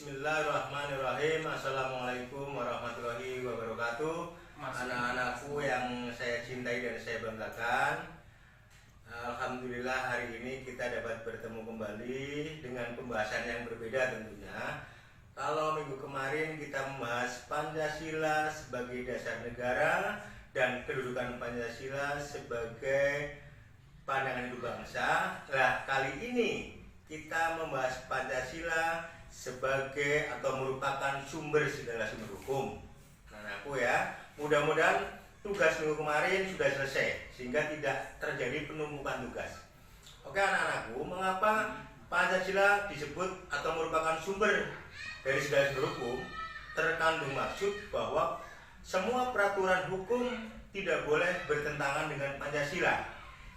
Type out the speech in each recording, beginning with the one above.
Bismillahirrahmanirrahim. Assalamualaikum warahmatullahi wabarakatuh. Anak-anakku yang saya cintai dan saya banggakan, alhamdulillah hari ini kita dapat bertemu kembali dengan pembahasan yang berbeda tentunya. Kalau minggu kemarin kita membahas Pancasila sebagai dasar negara dan kedudukan Pancasila sebagai pandangan hidup bangsa. Nah, kali ini kita membahas Pancasila sebagai atau merupakan sumber segala sumber hukum. Anakku ya, mudah-mudahan tugas minggu kemarin sudah selesai sehingga tidak terjadi penumpukan tugas. Oke anak-anakku, mengapa Pancasila disebut atau merupakan sumber dari segala sumber hukum? Terkandung maksud bahwa semua peraturan hukum tidak boleh bertentangan dengan Pancasila.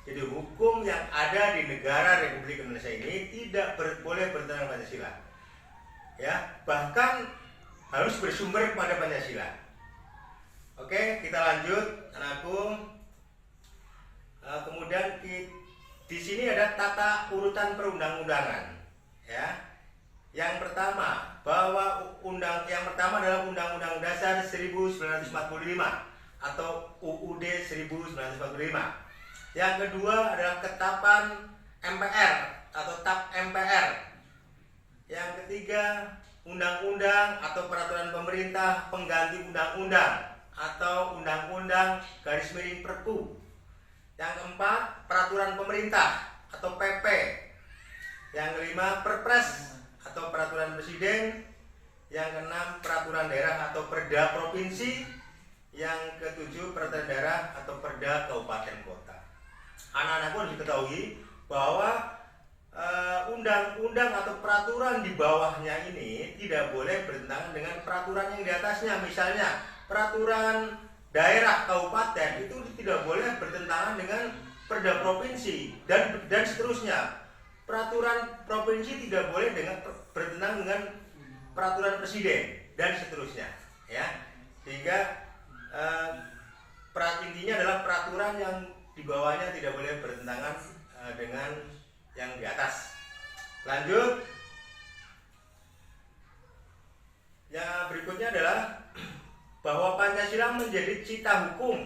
Jadi hukum yang ada di negara Republik Indonesia ini tidak boleh bertentangan dengan Pancasila. Ya, bahkan harus bersumber kepada Pancasila. Oke, kita lanjut, anakku. Kemudian di sini ada tata urutan perundang-undangan. Ya, yang pertama yang pertama adalah Undang-Undang Dasar 1945 atau UUD 1945. Yang kedua adalah Ketetapan MPR atau TAP MPR. Yang ketiga, undang-undang atau peraturan pemerintah pengganti undang-undang atau undang-undang garis miring Perpu. Yang keempat, peraturan pemerintah atau PP. Yang kelima, Perpres atau peraturan presiden. Yang keenam, peraturan daerah atau perda provinsi. Yang ketujuh, peraturan daerah atau perda kabupaten kota. Anak-anakku harus diketahui bahwa undang-undang atau peraturan di bawahnya ini tidak boleh bertentangan dengan peraturan yang di atasnya. Misalnya peraturan daerah kabupaten itu tidak boleh bertentangan dengan perda provinsi dan seterusnya. Peraturan provinsi tidak boleh bertentangan dengan peraturan presiden dan seterusnya. Ya, sehingga intinya adalah peraturan yang di bawahnya tidak boleh bertentangan dengan yang di atas. Lanjut. Yang berikutnya adalah bahwa Pancasila menjadi cita hukum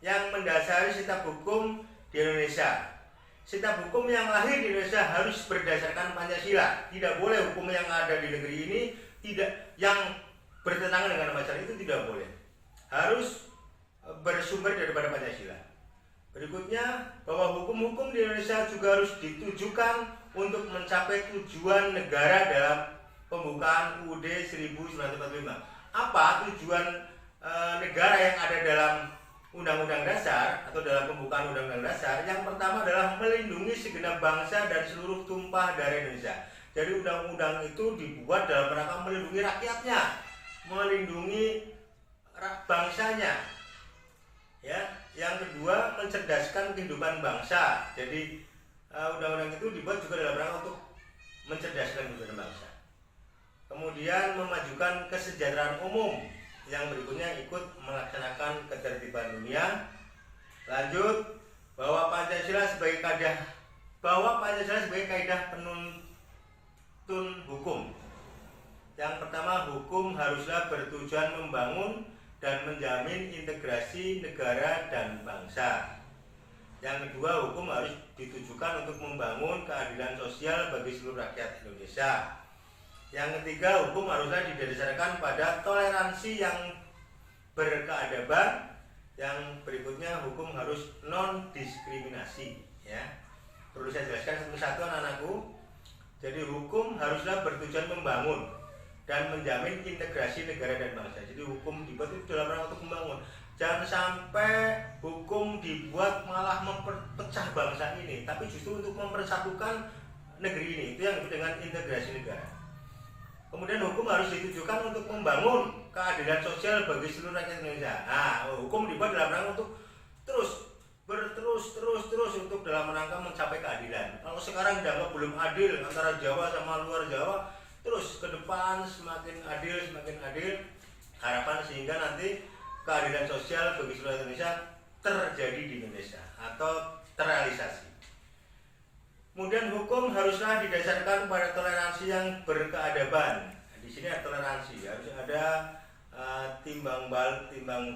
yang mendasari setiap hukum di Indonesia. Setiap hukum yang lahir di Indonesia harus berdasarkan Pancasila. Tidak boleh hukum yang ada di negeri ini yang bertentangan dengan Pancasila, itu tidak boleh. Harus bersumber daripada Pancasila. Berikutnya, bahwa hukum-hukum di Indonesia juga harus ditujukan untuk mencapai tujuan negara dalam pembukaan UUD 1945. Apa tujuan negara yang ada dalam Undang-Undang Dasar atau dalam pembukaan Undang-Undang Dasar? Yang pertama adalah melindungi segenap bangsa dan seluruh tumpah darah Indonesia. Jadi undang-undang itu dibuat dalam rangka melindungi rakyatnya, melindungi bangsanya. Ya, yang kedua mencerdaskan kehidupan bangsa. Jadi undang-undang itu dibuat juga dalam rangka untuk mencerdaskan kehidupan bangsa. Kemudian memajukan kesejahteraan umum. Yang berikutnya ikut melaksanakan ketertiban dunia. Lanjut, bahwa Pancasila sebagai kaidah penuntun hukum. Yang pertama, hukum haruslah bertujuan membangun dan menjamin integrasi negara dan bangsa. Yang kedua, hukum harus ditujukan untuk membangun keadilan sosial bagi seluruh rakyat Indonesia. Yang ketiga, hukum haruslah didasarkan pada toleransi yang berkeadaban. Yang berikutnya, hukum harus non diskriminasi. Ya, perlu saya jelaskan satu-satu anak-anakku. Jadi hukum haruslah bertujuan membangun dan menjamin integrasi negara dan bangsa. Jadi hukum dibuat itu dalam rangka untuk membangun. Jangan sampai hukum dibuat malah memperpecah bangsa ini, tapi justru untuk mempersatukan negeri ini. Itu yang disebut dengan integrasi negara. Kemudian hukum harus ditujukan untuk membangun keadilan sosial bagi seluruh rakyat Indonesia. Nah, hukum dibuat dalam rangka untuk terus untuk dalam rangka mencapai keadilan. Kalau sekarang dianggap belum adil antara Jawa sama luar Jawa, terus ke depan semakin adil. Harapan sehingga nanti keadilan sosial bagi seluruh Indonesia terjadi di Indonesia atau terrealisasi. Kemudian hukum haruslah didasarkan pada toleransi yang berkeadaban. di sini ada toleransi, harus ada timbang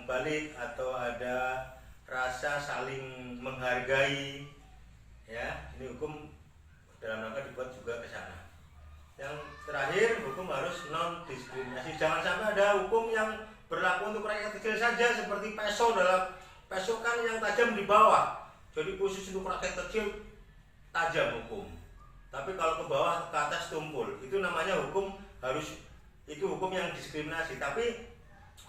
balik atau ada rasa saling menghargai, ya. Ini hukum dalam rangka dibuat juga ke sana. Yang terakhir, hukum harus non diskriminasi. Jangan sampai ada hukum yang berlaku untuk rakyat kecil saja, seperti peso. Peso kan yang tajam di bawah, jadi khusus untuk rakyat kecil tajam hukum. Tapi kalau ke bawah ke atas tumpul, itu namanya hukum hukum yang diskriminasi. Tapi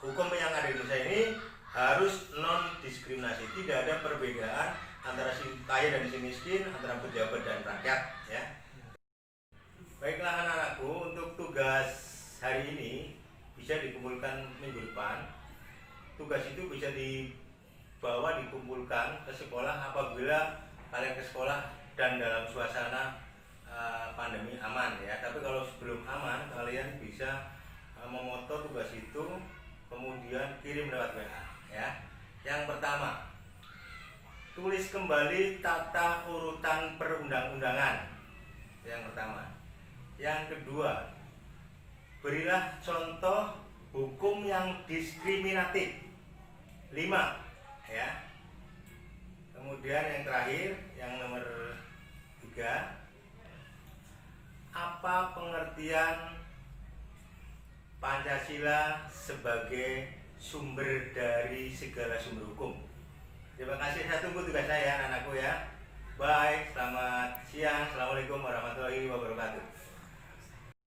hukum yang ada di Indonesia ini harus non diskriminasi, tidak ada perbedaan antara si kaya dan si miskin, antara pejabat dan rakyat, ya. Baiklah anak-anakku, untuk tugas hari ini bisa dikumpulkan minggu depan. Tugas itu bisa dikumpulkan ke sekolah apabila kalian ke sekolah dan dalam suasana pandemi aman, ya. Tapi kalau sebelum aman, kalian bisa memoto tugas itu kemudian kirim lewat WA, ya. Yang pertama, tulis kembali tata urutan perundang-undangan. Yang pertama. Yang kedua, berilah contoh hukum yang diskriminatif. 5, ya. Kemudian yang terakhir, yang nomor 3, apa pengertian Pancasila sebagai sumber dari segala sumber hukum? Terima kasih, saya tunggu tugas saya anak-anakku, ya. Bye, selamat siang. Assalamualaikum warahmatullahi wabarakatuh.